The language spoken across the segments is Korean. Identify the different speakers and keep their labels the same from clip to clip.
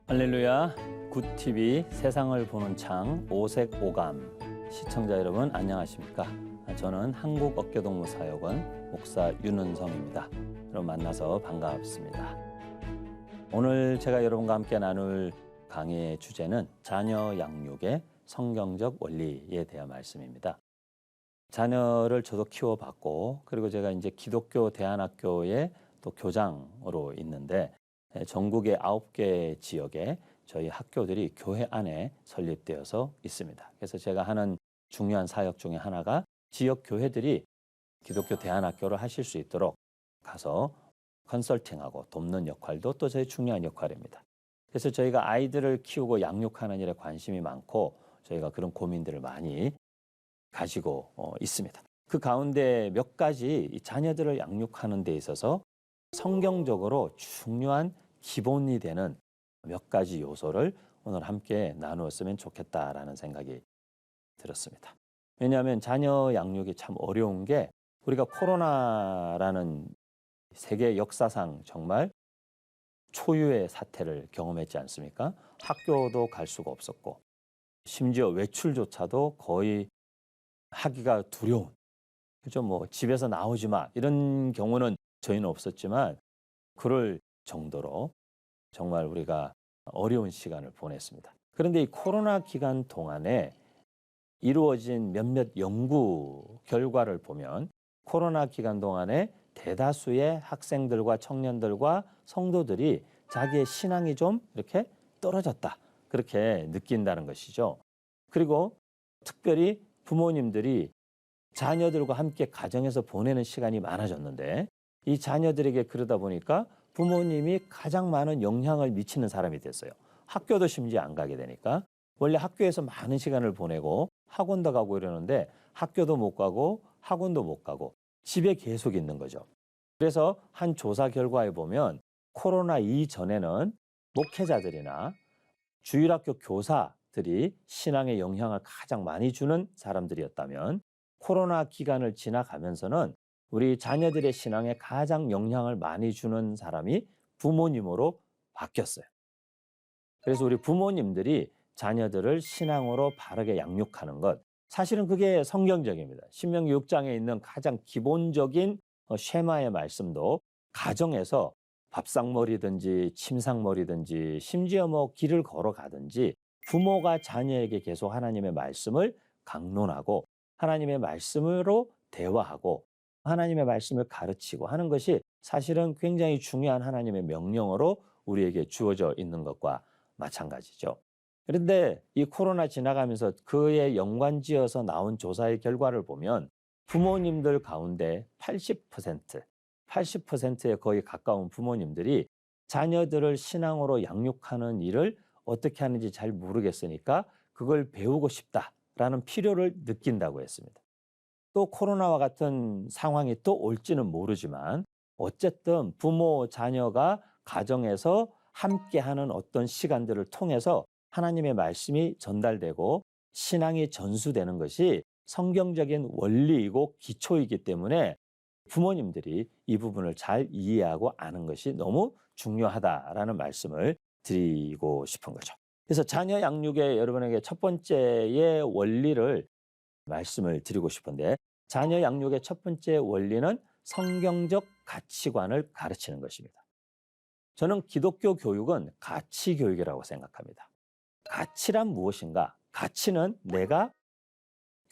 Speaker 1: 할렐루야, 굿TV 세상을 보는 창 오색오감 시청자 여러분 안녕하십니까? 저는 한국어깨동무사역원 목사 윤은성입니다. 여러분 만나서 반갑습니다. 오늘 제가 여러분과 함께 나눌 강의의 주제는 자녀 양육의 성경적 원리에 대한 말씀입니다. 자녀를 저도 키워봤고, 그리고 제가 이제 기독교 대안학교의 또 교장으로 있는데, 전국의 9개 지역에 저희 학교들이 교회 안에 설립되어서 있습니다. 그래서 제가 하는 중요한 사역 중에 하나가 지역 교회들이 기독교 대안학교를 하실 수 있도록 가서 컨설팅하고 돕는 역할도 또 저희 중요한 역할입니다. 그래서 저희가 아이들을 키우고 양육하는 일에 관심이 많고 저희가 그런 고민들을 많이 가지고 있습니다. 그 가운데 몇 가지 이 자녀들을 양육하는 데 있어서 성경적으로 중요한 기본이 되는 몇 가지 요소를 오늘 함께 나누었으면 좋겠다라는 생각이 들었습니다. 왜냐하면 자녀 양육이 참 어려운 게 우리가 코로나라는 세계 역사상 정말 초유의 사태를 경험했지 않습니까? 학교도 갈 수가 없었고 심지어 외출조차도 거의 하기가 두려운, 그죠? 뭐 집에서 나오지 마 이런 경우는 저희는 없었지만 그럴 정도로 정말 우리가 어려운 시간을 보냈습니다. 그런데 이 코로나 기간 동안에 이루어진 몇몇 연구 결과를 보면 코로나 기간 동안에 대다수의 학생들과 청년들과 성도들이 자기의 신앙이 좀 이렇게 떨어졌다, 그렇게 느낀다는 것이죠. 그리고 특별히 부모님들이 자녀들과 함께 가정에서 보내는 시간이 많아졌는데 이 자녀들에게 그러다 보니까 부모님이 가장 많은 영향을 미치는 사람이 됐어요. 학교도 심지어 안 가게 되니까. 원래 학교에서 많은 시간을 보내고 학원도 가고 이러는데 학교도 못 가고 학원도 못 가고 집에 계속 있는 거죠. 그래서 한 조사 결과에 보면 코로나 이전에는 목회자들이나 주일학교 교사들이 신앙에 영향을 가장 많이 주는 사람들이었다면 코로나 기간을 지나가면서는 우리 자녀들의 신앙에 가장 영향을 많이 주는 사람이 부모님으로 바뀌었어요. 그래서 우리 부모님들이 자녀들을 신앙으로 바르게 양육하는 것, 사실은 그게 성경적입니다. 신명기 6장에 있는 가장 기본적인 쉐마의 말씀도 가정에서 밥상머리든지 침상머리든지 심지어 뭐 길을 걸어가든지 부모가 자녀에게 계속 하나님의 말씀을 강론하고 하나님의 말씀으로 대화하고 하나님의 말씀을 가르치고 하는 것이 사실은 굉장히 중요한 하나님의 명령으로 우리에게 주어져 있는 것과 마찬가지죠. 그런데 이 코로나 지나가면서 그에 연관지어서 나온 조사의 결과를 보면 부모님들 가운데 80%에 거의 가까운 부모님들이 자녀들을 신앙으로 양육하는 일을 어떻게 하는지 잘 모르겠으니까 그걸 배우고 싶다라는 필요를 느낀다고 했습니다. 또 코로나와 같은 상황이 또 올지는 모르지만 어쨌든 부모, 자녀가 가정에서 함께하는 어떤 시간들을 통해서 하나님의 말씀이 전달되고 신앙이 전수되는 것이 성경적인 원리이고 기초이기 때문에 부모님들이 이 부분을 잘 이해하고 아는 것이 너무 중요하다라는 말씀을 드리고 싶은 거죠. 그래서 자녀 양육의 여러분에게 첫 번째의 원리를 말씀을 드리고 싶은데, 자녀 양육의 첫 번째 원리는 성경적 가치관을 가르치는 것입니다. 저는 기독교 교육은 가치 교육이라고 생각합니다. 가치란 무엇인가? 가치는 내가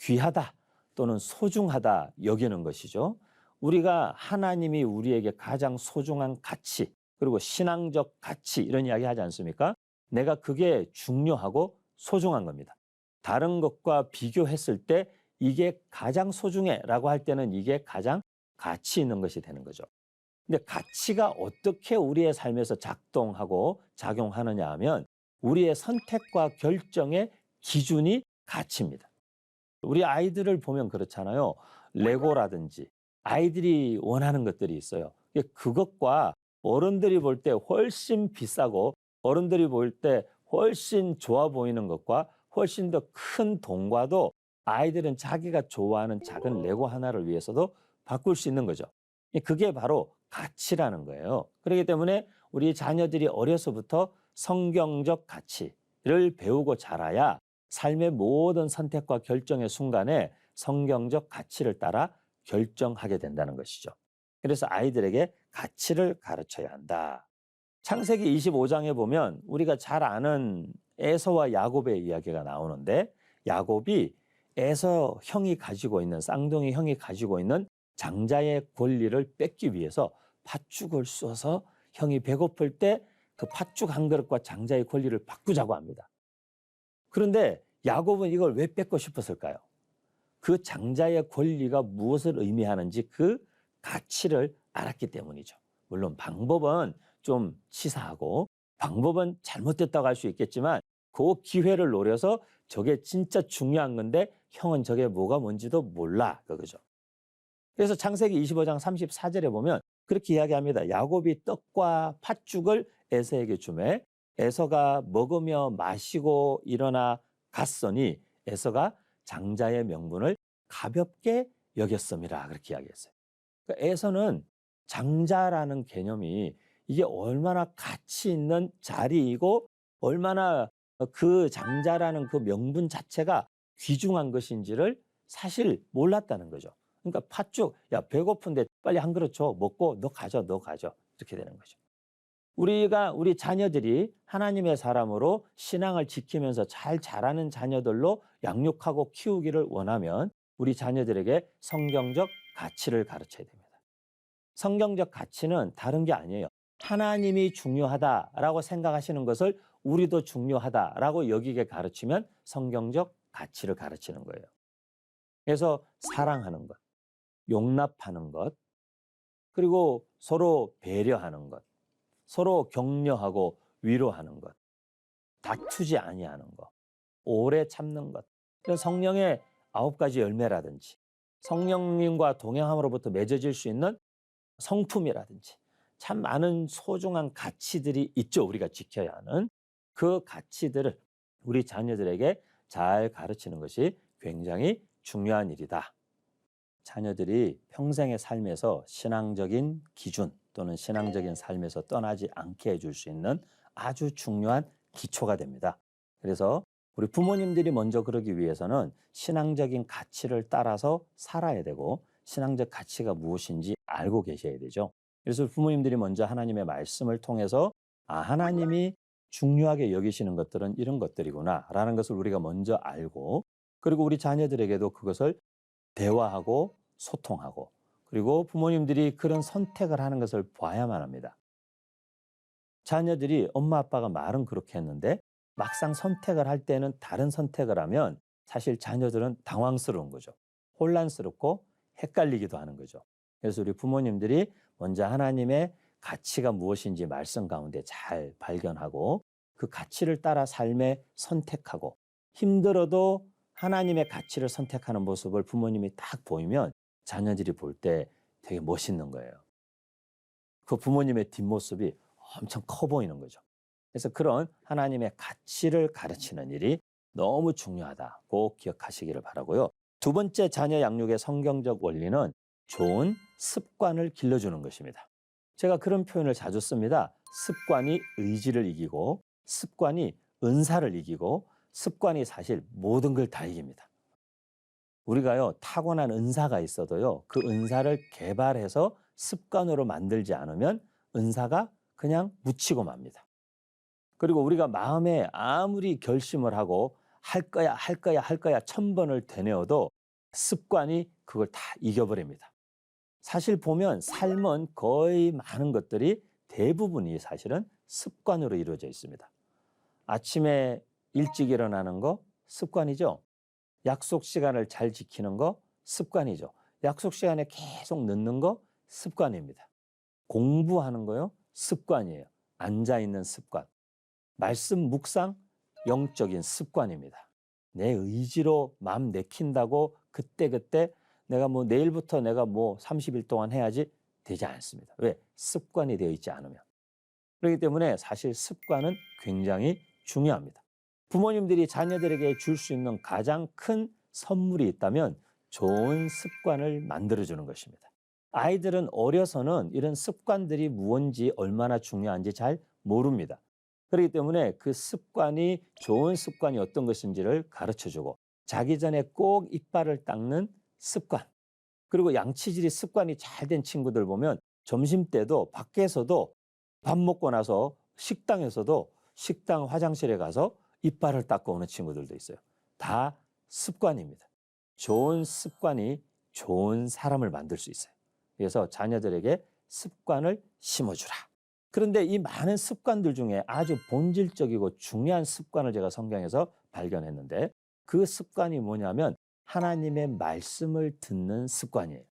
Speaker 1: 귀하다 또는 소중하다 여기는 것이죠. 우리가 하나님이 우리에게 가장 소중한 가치, 그리고 신앙적 가치 이런 이야기 하지 않습니까? 내가 그게 중요하고 소중한 겁니다. 다른 것과 비교했을 때 이게 가장 소중해 라고 할 때는 이게 가장 가치 있는 것이 되는 거죠. 근데 가치가 어떻게 우리의 삶에서 작동하고 작용하느냐 하면 우리의 선택과 결정의 기준이 가치입니다. 우리 아이들을 보면 그렇잖아요. 레고라든지 아이들이 원하는 것들이 있어요. 그것과 어른들이 볼 때 훨씬 비싸고 어른들이 볼 때 훨씬 좋아 보이는 것과 훨씬 더 큰 돈과도 아이들은 자기가 좋아하는 작은 레고 하나를 위해서도 바꿀 수 있는 거죠. 그게 바로 가치라는 거예요. 그렇기 때문에 우리 자녀들이 어려서부터 성경적 가치를 배우고 자라야 삶의 모든 선택과 결정의 순간에 성경적 가치를 따라 결정하게 된다는 것이죠. 그래서 아이들에게 가치를 가르쳐야 한다. 창세기 25장에 보면 우리가 잘 아는 에서와 야곱의 이야기가 나오는데, 야곱이 에서 형이 가지고 있는, 쌍둥이 형이 가지고 있는 장자의 권리를 뺏기 위해서 팥죽을 쏘서 형이 배고플 때 그 팥죽 한 그릇과 장자의 권리를 바꾸자고 합니다. 그런데 야곱은 이걸 왜 뺏고 싶었을까요? 그 장자의 권리가 무엇을 의미하는지 그 가치를 알았기 때문이죠. 물론 방법은 좀 치사하고 방법은 잘못됐다고 할 수 있겠지만 그 기회를 노려서 저게 진짜 중요한 건데 형은 저게 뭐가 뭔지도 몰라, 그거죠. 그래서 창세기 25장 34절에 보면 그렇게 이야기합니다. 야곱이 떡과 팥죽을 에서에게 주매 에서가 먹으며 마시고 일어나 갔으니 에서가 장자의 명분을 가볍게 여겼음이라, 그렇게 이야기했어요. 그러니까 에서는 장자라는 개념이 이게 얼마나 가치 있는 자리이고 얼마나 그 장자라는 그 명분 자체가 귀중한 것인지를 사실 몰랐다는 거죠. 그러니까 팥죽, 야 배고픈데 빨리 한 그릇 줘, 먹고 너 가져, 너 가져, 이렇게 되는 거죠. 우리 자녀들이 하나님의 사람으로 신앙을 지키면서 잘 자라는 자녀들로 양육하고 키우기를 원하면 우리 자녀들에게 성경적 가치를 가르쳐야 됩니다. 성경적 가치는 다른 게 아니에요. 하나님이 중요하다라고 생각하시는 것을 우리도 중요하다라고 여기게 가르치면 성경적 가치를 가르치는 거예요. 그래서 사랑하는 것, 용납하는 것, 그리고 서로 배려하는 것, 서로 격려하고 위로하는 것, 다투지 아니하는 것, 오래 참는 것, 이런 성령의 9가지 열매라든지 성령님과 동행함으로부터 맺어질 수 있는 성품이라든지 참 많은 소중한 가치들이 있죠. 우리가 지켜야 하는 그 가치들을 우리 자녀들에게 잘 가르치는 것이 굉장히 중요한 일이다. 자녀들이 평생의 삶에서 신앙적인 기준 또는 신앙적인 삶에서 떠나지 않게 해줄 수 있는 아주 중요한 기초가 됩니다. 그래서 우리 부모님들이 먼저 그러기 위해서는 신앙적인 가치를 따라서 살아야 되고 신앙적 가치가 무엇인지 알고 계셔야 되죠. 그래서 부모님들이 먼저 하나님의 말씀을 통해서 하나님이 중요하게 여기시는 것들은 이런 것들이구나 라는 것을 우리가 먼저 알고, 그리고 우리 자녀들에게도 그것을 대화하고 소통하고, 그리고 부모님들이 그런 선택을 하는 것을 봐야만 합니다. 자녀들이 엄마 아빠가 말은 그렇게 했는데 막상 선택을 할 때는 다른 선택을 하면 사실 자녀들은 당황스러운 거죠. 혼란스럽고 헷갈리기도 하는 거죠. 그래서 우리 부모님들이 먼저 하나님의 가치가 무엇인지 말씀 가운데 잘 발견하고 그 가치를 따라 삶에 선택하고, 힘들어도 하나님의 가치를 선택하는 모습을 부모님이 딱 보이면 자녀들이 볼 때 되게 멋있는 거예요. 그 부모님의 뒷모습이 엄청 커 보이는 거죠. 그래서 그런 하나님의 가치를 가르치는 일이 너무 중요하다. 꼭 기억하시기를 바라고요. 두 번째 자녀 양육의 성경적 원리는 좋은 습관을 길러주는 것입니다. 제가 그런 표현을 자주 씁니다. 습관이 의지를 이기고 습관이 은사를 이기고 습관이 사실 모든 걸 다 이깁니다. 우리가요, 타고난 은사가 있어도요, 그 은사를 개발해서 습관으로 만들지 않으면 은사가 그냥 묻히고 맙니다. 그리고 우리가 마음에 아무리 결심을 하고 할 거야, 할 거야, 할 거야 1000번을 되뇌어도 습관이 그걸 다 이겨버립니다. 사실 보면 삶은 거의 많은 것들이 대부분이 사실은 습관으로 이루어져 있습니다. 아침에 일찍 일어나는 거 습관이죠. 약속 시간을 잘 지키는 거 습관이죠. 약속 시간에 계속 늦는 거 습관입니다. 공부하는 거요 습관이에요. 앉아 있는 습관. 말씀 묵상 영적인 습관입니다. 내 의지로 마음 내킨다고 그때그때 내가 뭐 내일부터 내가 뭐 30일 동안 해야지 되지 않습니다. 왜? 습관이 되어 있지 않으면. 그렇기 때문에 사실 습관은 굉장히 중요합니다. 부모님들이 자녀들에게 줄 수 있는 가장 큰 선물이 있다면 좋은 습관을 만들어주는 것입니다. 아이들은 어려서는 이런 습관들이 무엇인지 얼마나 중요한지 잘 모릅니다. 그렇기 때문에 그 습관이 좋은 습관이 어떤 것인지를 가르쳐주고 자기 전에 꼭 이빨을 닦는 습관. 그리고 양치질이 습관이 잘 된 친구들 보면 점심때도 밖에서도 밥 먹고 나서 식당에서도 식당 화장실에 가서 이빨을 닦고 오는 친구들도 있어요. 다 습관입니다. 좋은 습관이 좋은 사람을 만들 수 있어요. 그래서 자녀들에게 습관을 심어주라. 그런데 이 많은 습관들 중에 아주 본질적이고 중요한 습관을 제가 성경에서 발견했는데 그 습관이 뭐냐면 하나님의 말씀을 듣는 습관이에요.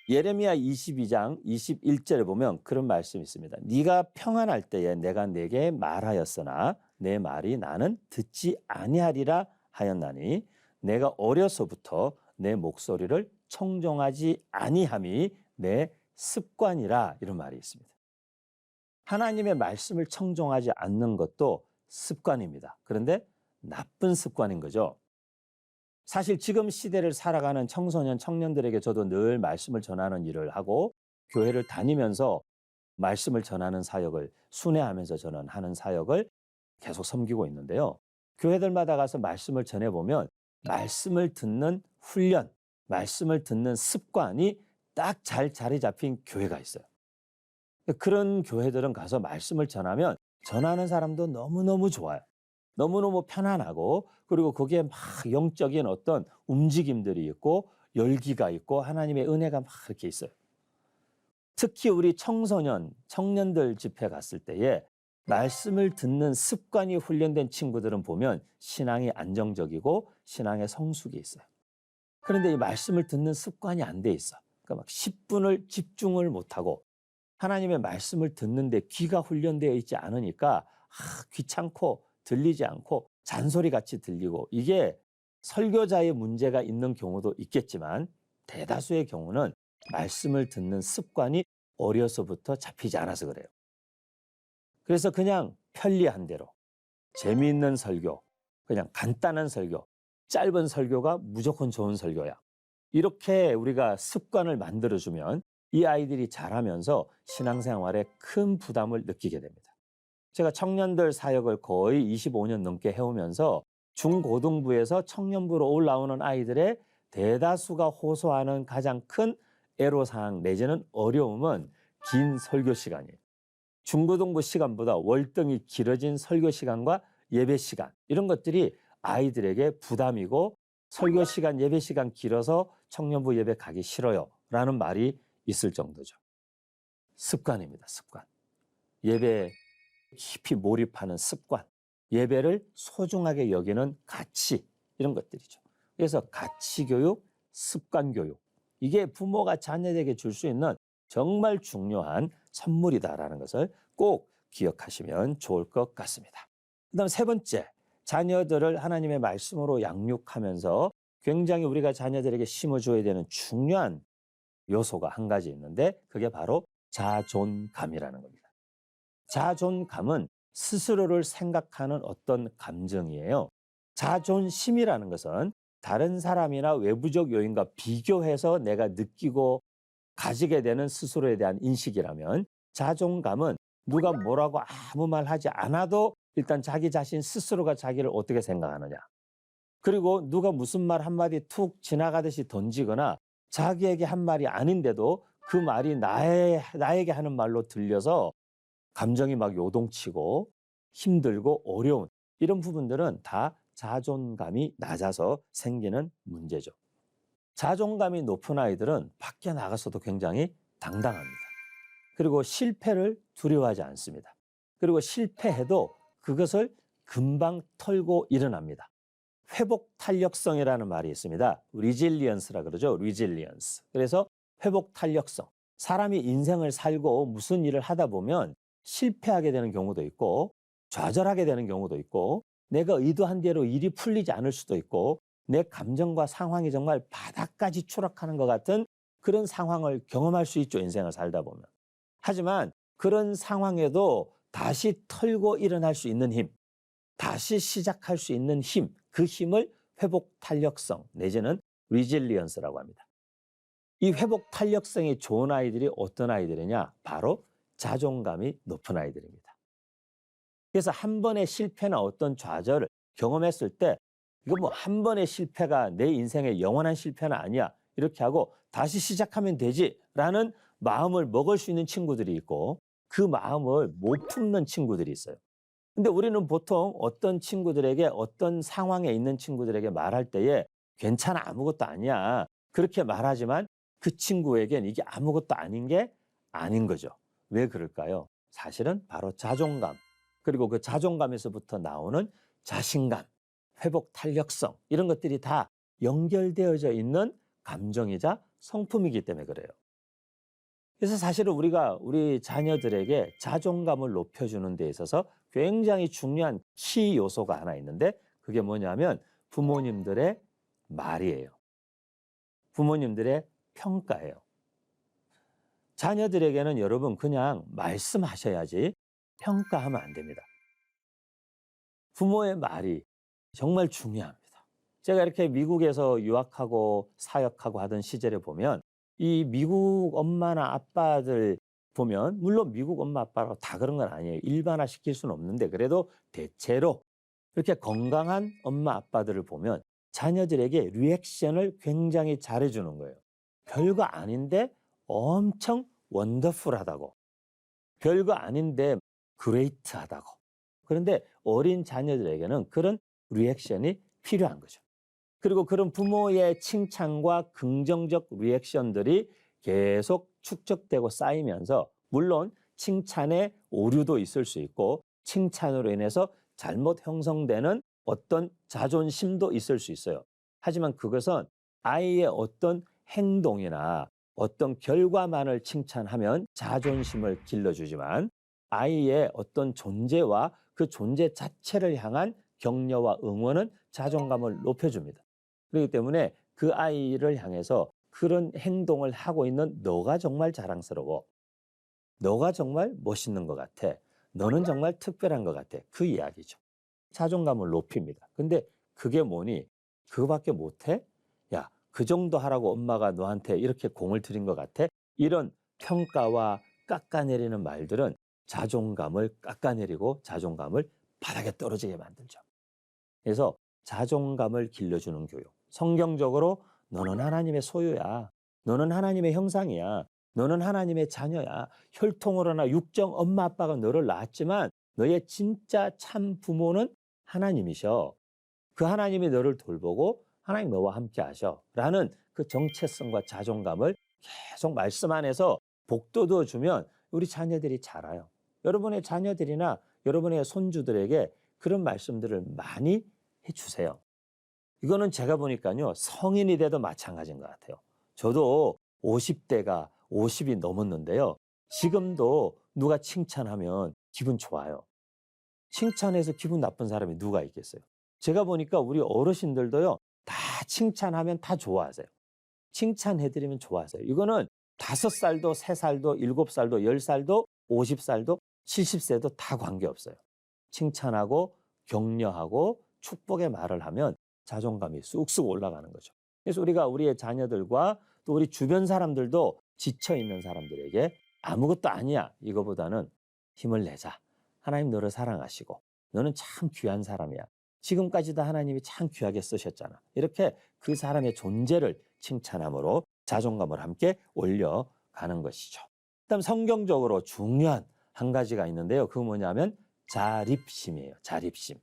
Speaker 1: 예레미야 22장 21절에 보면 그런 말씀이 있습니다. 네가 평안할 때에 내가 내게 말하였으나 내 말이 나는 듣지 아니하리라 하였나니 내가 어려서부터 내 목소리를 청종하지 아니함이 내 습관이라 이런 말이 있습니다. 하나님의 말씀을 청종하지 않는 것도 습관입니다. 그런데 나쁜 습관인 거죠. 사실 지금 시대를 살아가는 청소년, 청년들에게 저도 늘 말씀을 전하는 일을 하고 교회를 다니면서 말씀을 전하는 사역을 순회하면서 저는 하는 사역을 계속 섬기고 있는데요. 교회들마다 가서 말씀을 전해보면 말씀을 듣는 훈련, 말씀을 듣는 습관이 딱 잘 자리 잡힌 교회가 있어요. 그런 교회들은 가서 말씀을 전하면 전하는 사람도 너무너무 좋아요. 너무너무 편안하고 그리고 거기에 막 영적인 어떤 움직임들이 있고 열기가 있고 하나님의 은혜가 막 이렇게 있어요. 특히 우리 청소년, 청년들 집회 갔을 때에 말씀을 듣는 습관이 훈련된 친구들은 보면 신앙이 안정적이고 신앙의 성숙이 있어요. 그런데 이 말씀을 듣는 습관이 안 돼 있어. 그러니까 막 10분을 집중을 못하고 하나님의 말씀을 듣는데 귀가 훈련되어 있지 않으니까 귀찮고 들리지 않고 잔소리같이 들리고 이게 설교자의 문제가 있는 경우도 있겠지만 대다수의 경우는 말씀을 듣는 습관이 어려서부터 잡히지 않아서 그래요. 그래서 그냥 편리한 대로 재미있는 설교, 그냥 간단한 설교, 짧은 설교가 무조건 좋은 설교야. 이렇게 우리가 습관을 만들어주면 이 아이들이 자라면서 신앙생활에 큰 부담을 느끼게 됩니다. 제가 청년들 사역을 거의 25년 넘게 해오면서 중고등부에서 청년부로 올라오는 아이들의 대다수가 호소하는 가장 큰 애로사항 내지는 어려움은 긴 설교 시간이에요. 중고등부 시간보다 월등히 길어진 설교 시간과 예배 시간 이런 것들이 아이들에게 부담이고 설교 시간, 예배 시간 길어서 청년부 예배 가기 싫어요 라는 말이 있을 정도죠. 습관입니다. 습관. 예배에 깊이 몰입하는 습관. 예배를 소중하게 여기는 가치 이런 것들이죠. 그래서 가치교육, 습관교육. 이게 부모가 자녀에게 줄 수 있는 정말 중요한 선물이다라는 것을 꼭 기억하시면 좋을 것 같습니다. 그다음 세 번째, 자녀들을 하나님의 말씀으로 양육하면서 굉장히 우리가 자녀들에게 심어줘야 되는 중요한 요소가 한 가지 있는데 그게 바로 자존감이라는 겁니다. 자존감은 스스로를 생각하는 어떤 감정이에요. 자존심이라는 것은 다른 사람이나 외부적 요인과 비교해서 내가 느끼고 가지게 되는 스스로에 대한 인식이라면 자존감은 누가 뭐라고 아무 말 하지 않아도 일단 자기 자신 스스로가 자기를 어떻게 생각하느냐. 그리고 누가 무슨 말 한마디 툭 지나가듯이 던지거나 자기에게 한 말이 아닌데도 그 말이 나에게 하는 말로 들려서 감정이 막 요동치고 힘들고 어려운 이런 부분들은 다 자존감이 낮아서 생기는 문제죠. 자존감이 높은 아이들은 밖에 나가서도 굉장히 당당합니다. 그리고 실패를 두려워하지 않습니다. 그리고 실패해도 그것을 금방 털고 일어납니다. 회복 탄력성이라는 말이 있습니다. resilience라 그러죠. resilience. 그래서 회복 탄력성. 사람이 인생을 살고 무슨 일을 하다 보면 실패하게 되는 경우도 있고 좌절하게 되는 경우도 있고 내가 의도한 대로 일이 풀리지 않을 수도 있고 내 감정과 상황이 정말 바닥까지 추락하는 것 같은 그런 상황을 경험할 수 있죠. 인생을 살다 보면. 하지만 그런 상황에도 다시 털고 일어날 수 있는 힘, 다시 시작할 수 있는 힘, 그 힘을 회복 탄력성 내지는 resilience라고 합니다. 이 회복 탄력성이 좋은 아이들이 어떤 아이들이냐? 바로 자존감이 높은 아이들입니다. 그래서 한 번의 실패나 어떤 좌절을 경험했을 때 이거 뭐 한 번의 실패가 내 인생의 영원한 실패는 아니야. 이렇게 하고 다시 시작하면 되지라는 마음을 먹을 수 있는 친구들이 있고 그 마음을 못 품는 친구들이 있어요. 근데 우리는 보통 어떤 친구들에게 어떤 상황에 있는 친구들에게 말할 때에 괜찮아 아무것도 아니야. 그렇게 말하지만 그 친구에겐 이게 아무것도 아닌 게 아닌 거죠. 왜 그럴까요? 사실은 바로 자존감. 그리고 그 자존감에서부터 나오는 자신감, 회복 탄력성 이런 것들이 다 연결되어져 있는 감정이자 성품이기 때문에 그래요. 그래서 사실은 우리가 우리 자녀들에게 자존감을 높여주는 데 있어서 굉장히 중요한 키 요소가 하나 있는데 그게 뭐냐면 부모님들의 말이에요. 부모님들의 평가예요. 자녀들에게는 여러분 그냥 말씀하셔야지 평가하면 안 됩니다. 부모의 말이 정말 중요합니다. 제가 이렇게 미국에서 유학하고 사역하고 하던 시절에 보면 이 미국 엄마나 아빠들 보면 물론 미국 엄마 아빠라고 다 그런 건 아니에요. 일반화 시킬 수는 없는데 그래도 대체로 이렇게 건강한 엄마 아빠들을 보면 자녀들에게 리액션을 굉장히 잘해주는 거예요. 별거 아닌데 엄청 원더풀하다고. 별거 아닌데 그레이트하다고. 그런데 어린 자녀들에게는 그런 리액션이 필요한 거죠. 그리고 그런 부모의 칭찬과 긍정적 리액션들이 계속 축적되고 쌓이면서 물론 칭찬에 오류도 있을 수 있고 칭찬으로 인해서 잘못 형성되는 어떤 자존심도 있을 수 있어요. 하지만 그것은 아이의 어떤 행동이나 어떤 결과만을 칭찬하면 자존심을 길러주지만 아이의 어떤 존재와 그 존재 자체를 향한 격려와 응원은 자존감을 높여줍니다. 그렇기 때문에 그 아이를 향해서 그런 행동을 하고 있는 너가 정말 자랑스러워. 너가 정말 멋있는 것 같아. 너는 정말 특별한 것 같아. 그 이야기죠. 자존감을 높입니다. 근데 그게 뭐니? 그거밖에 못해? 야, 그 정도 하라고 엄마가 너한테 이렇게 공을 들인 것 같아? 이런 평가와 깎아내리는 말들은 자존감을 깎아내리고 자존감을 바닥에 떨어지게 만들죠. 그래서 자존감을 길러주는 교육. 성경적으로 너는 하나님의 소유야. 너는 하나님의 형상이야. 너는 하나님의 자녀야. 혈통으로나 육정 엄마 아빠가 너를 낳았지만 너의 진짜 참 부모는 하나님이셔. 그 하나님이 너를 돌보고 하나님 너와 함께 하셔. 라는 그 정체성과 자존감을 계속 말씀 안에서 복돋워 주면 우리 자녀들이 자라요. 여러분의 자녀들이나 여러분의 손주들에게 그런 말씀들을 많이 해주세요. 이거는 제가 보니까요, 성인이 돼도 마찬가지인 것 같아요. 저도 50대가 50이 넘었는데요. 지금도 누가 칭찬하면 기분 좋아요. 칭찬해서 기분 나쁜 사람이 누가 있겠어요? 제가 보니까 우리 어르신들도요, 다 칭찬하면 다 좋아하세요. 칭찬해드리면 좋아하세요. 이거는 5살도, 3살도, 7살도, 10살도, 50살도, 70세도 다 관계없어요. 칭찬하고 격려하고 축복의 말을 하면 자존감이 쑥쑥 올라가는 거죠. 그래서 우리가 우리의 자녀들과 또 우리 주변 사람들도 지쳐있는 사람들에게 아무것도 아니야 이거보다는 힘을 내자. 하나님 너를 사랑하시고 너는 참 귀한 사람이야. 지금까지도 하나님이 참 귀하게 쓰셨잖아. 이렇게 그 사람의 존재를 칭찬함으로 자존감을 함께 올려가는 것이죠. 그다음 성경적으로 중요한 한 가지가 있는데요. 그거 뭐냐면 자립심이에요. 자립심.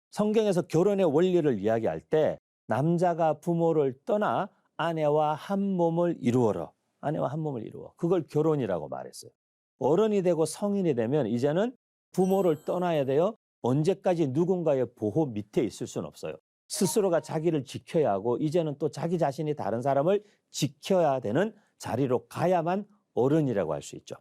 Speaker 1: 성경에서 결혼의 원리를 이야기할 때 남자가 부모를 떠나 아내와 한 몸을 이루어라. 아내와 한 몸을 이루어. 그걸 결혼이라고 말했어요. 어른이 되고 성인이 되면 이제는 부모를 떠나야 돼요. 언제까지 누군가의 보호 밑에 있을 수는 없어요. 스스로가 자기를 지켜야 하고 이제는 또 자기 자신이 다른 사람을 지켜야 되는 자리로 가야만 어른이라고 할 수 있죠.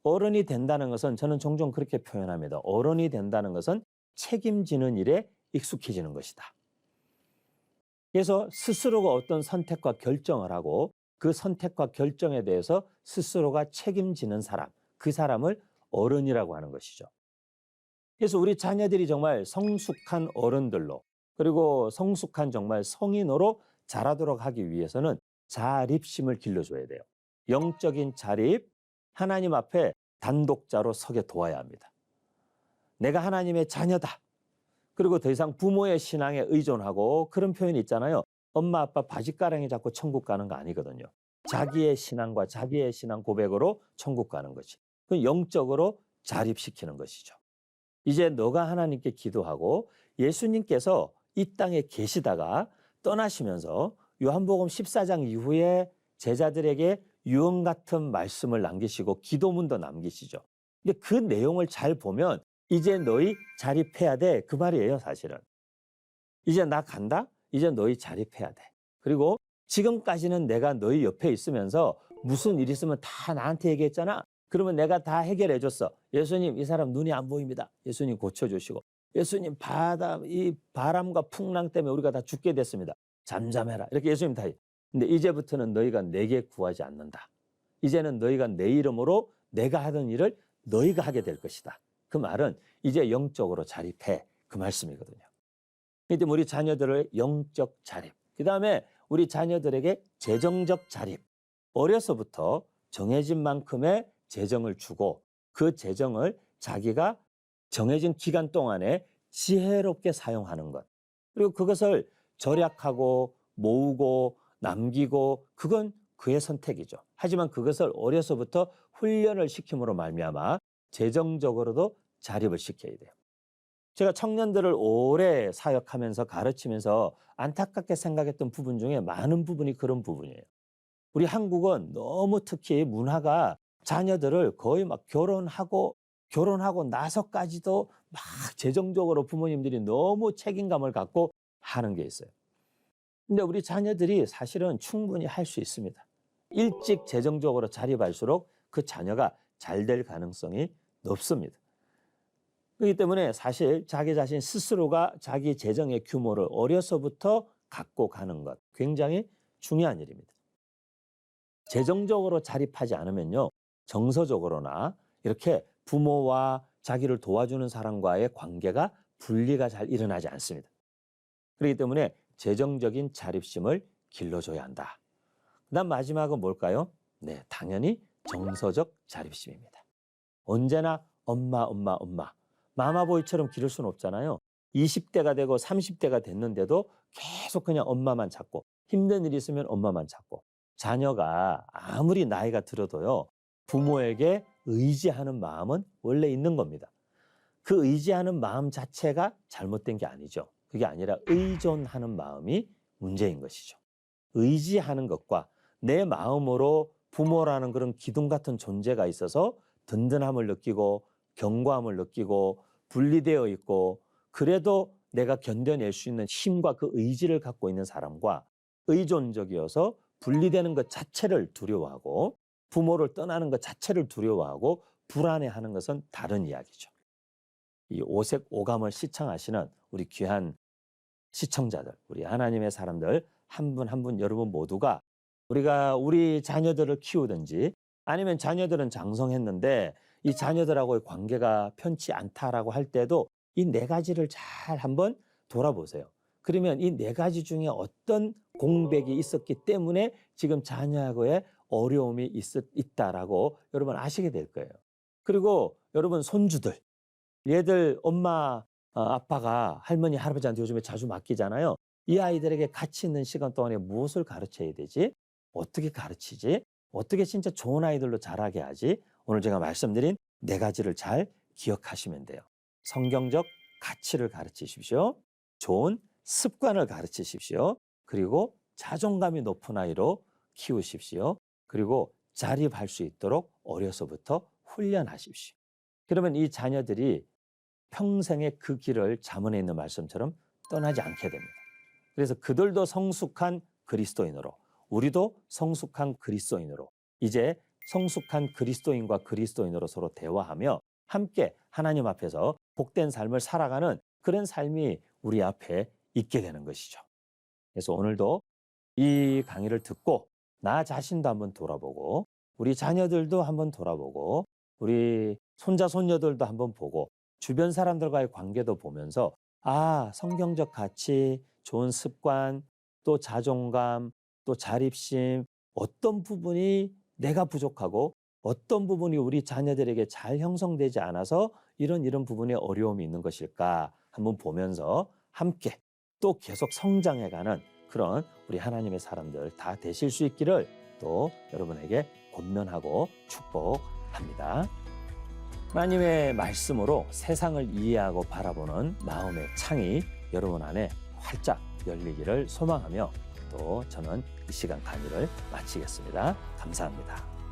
Speaker 1: 어른이 된다는 것은 저는 종종 그렇게 표현합니다. 어른이 된다는 것은 책임지는 일에 익숙해지는 것이다. 그래서 스스로가 어떤 선택과 결정을 하고 그 선택과 결정에 대해서 스스로가 책임지는 사람, 그 사람을 어른이라고 하는 것이죠. 그래서 우리 자녀들이 정말 성숙한 어른들로 그리고 성숙한 정말 성인으로 자라도록 하기 위해서는 자립심을 길러줘야 돼요. 영적인 자립, 하나님 앞에 단독자로 서게 도와야 합니다. 내가 하나님의 자녀다. 그리고 더 이상 부모의 신앙에 의존하고 그런 표현이 있잖아요. 엄마 아빠 바짓가랑이 잡고 천국 가는 거 아니거든요. 자기의 신앙과 자기의 신앙 고백으로 천국 가는 것이. 그 영적으로 자립시키는 것이죠. 이제 너가 하나님께 기도하고 예수님께서 이 땅에 계시다가 떠나시면서 요한복음 14장 이후에 제자들에게 유언 같은 말씀을 남기시고 기도문도 남기시죠. 근데 그 내용을 잘 보면 이제 너희 자립해야 돼. 그 말이에요, 사실은. 이제 나 간다? 이제 너희 자립해야 돼. 그리고 지금까지는 내가 너희 옆에 있으면서 무슨 일 있으면 다 나한테 얘기했잖아. 그러면 내가 다 해결해 줬어. 예수님, 이 사람 눈이 안 보입니다. 예수님 고쳐주시고. 예수님, 이 바람과 풍랑 때문에 우리가 다 죽게 됐습니다. 잠잠해라. 이렇게 예수님 다 해. 근데 이제부터는 너희가 내게 구하지 않는다. 이제는 너희가 내 이름으로 내가 하던 일을 너희가 하게 될 것이다. 그 말은 이제 영적으로 자립해. 그 말씀이거든요. 이때 우리 자녀들의 영적 자립. 그 다음에 우리 자녀들에게 재정적 자립. 어려서부터 정해진 만큼의 재정을 주고 그 재정을 자기가 정해진 기간 동안에 지혜롭게 사용하는 것. 그리고 그것을 절약하고 모으고 남기고 그건 그의 선택이죠. 하지만 그것을 어려서부터 훈련을 시킴으로 말미암아 재정적으로도 자립을 시켜야 돼요. 제가 청년들을 오래 사역하면서 가르치면서 안타깝게 생각했던 부분 중에 많은 부분이 그런 부분이에요. 우리 한국은 너무 특히 문화가 자녀들을 거의 막 결혼하고 나서까지도 막 재정적으로 부모님들이 너무 책임감을 갖고 하는 게 있어요. 근데 우리 자녀들이 사실은 충분히 할 수 있습니다. 일찍 재정적으로 자립할수록 그 자녀가 잘 될 가능성이 높습니다. 그렇기 때문에 사실 자기 자신 스스로가 자기 재정의 규모를 어려서부터 갖고 가는 것 굉장히 중요한 일입니다. 재정적으로 자립하지 않으면요. 정서적으로나 이렇게 부모와 자기를 도와주는 사람과의 관계가 분리가 잘 일어나지 않습니다. 그렇기 때문에 재정적인 자립심을 길러줘야 한다. 그다음 마지막은 뭘까요? 네, 당연히 정서적 자립심입니다. 언제나 엄마. 마마보이처럼 기를 수는 없잖아요. 20대가 되고 30대가 됐는데도 계속 그냥 엄마만 찾고 힘든 일이 있으면 엄마만 찾고 자녀가 아무리 나이가 들어도요. 부모에게 의지하는 마음은 원래 있는 겁니다. 그 의지하는 마음 자체가 잘못된 게 아니죠. 그게 아니라 의존하는 마음이 문제인 것이죠. 의지하는 것과 내 마음으로 부모라는 그런 기둥 같은 존재가 있어서 든든함을 느끼고 견고함을 느끼고 분리되어 있고 그래도 내가 견뎌낼 수 있는 힘과 그 의지를 갖고 있는 사람과 의존적이어서 분리되는 것 자체를 두려워하고 부모를 떠나는 것 자체를 두려워하고 불안해하는 것은 다른 이야기죠. 이 오색 오감을 시청하시는 우리 귀한 시청자들, 우리 하나님의 사람들 한 분 한 분 여러분 모두가 우리가 우리 자녀들을 키우든지 아니면 자녀들은 장성했는데 이 자녀들하고의 관계가 편치 않다라고 할 때도 이 네 가지를 잘 한번 돌아보세요. 그러면 이 네 가지 중에 어떤 공백이 있었기 때문에 지금 자녀하고의 어려움이 있다라고 여러분 아시게 될 거예요. 그리고 여러분 손주들, 얘들 엄마 아빠가 할머니 할아버지한테 요즘에 자주 맡기잖아요. 이 아이들에게 가치 있는 시간 동안에 무엇을 가르쳐야 되지? 어떻게 가르치지? 어떻게 진짜 좋은 아이들로 자라게 하지? 오늘 제가 말씀드린 네 가지를 잘 기억하시면 돼요. 성경적 가치를 가르치십시오. 좋은 습관을 가르치십시오. 그리고 자존감이 높은 아이로 키우십시오. 그리고 자립할 수 있도록 어려서부터 훈련하십시오. 그러면 이 자녀들이 평생의 그 길을 잠언에 있는 말씀처럼 떠나지 않게 됩니다. 그래서 그들도 성숙한 그리스도인으로 우리도 성숙한 그리스도인으로 이제 성숙한 그리스도인과 그리스도인으로 서로 대화하며 함께 하나님 앞에서 복된 삶을 살아가는 그런 삶이 우리 앞에 있게 되는 것이죠. 그래서 오늘도 이 강의를 듣고 나 자신도 한번 돌아보고 우리 자녀들도 한번 돌아보고 우리 손자 손녀들도 한번 보고 주변 사람들과의 관계도 보면서 아, 성경적 가치, 좋은 습관, 또 자존감, 또 자립심 어떤 부분이 내가 부족하고 어떤 부분이 우리 자녀들에게 잘 형성되지 않아서 이런 부분에 어려움이 있는 것일까 한번 보면서 함께 또 계속 성장해가는 그런 우리 하나님의 사람들 다 되실 수 있기를 또 여러분에게 권면하고 축복합니다. 하나님의 말씀으로 세상을 이해하고 바라보는 마음의 창이 여러분 안에 활짝 열리기를 소망하며 또 저는 이 시간 강의를 마치겠습니다. 감사합니다.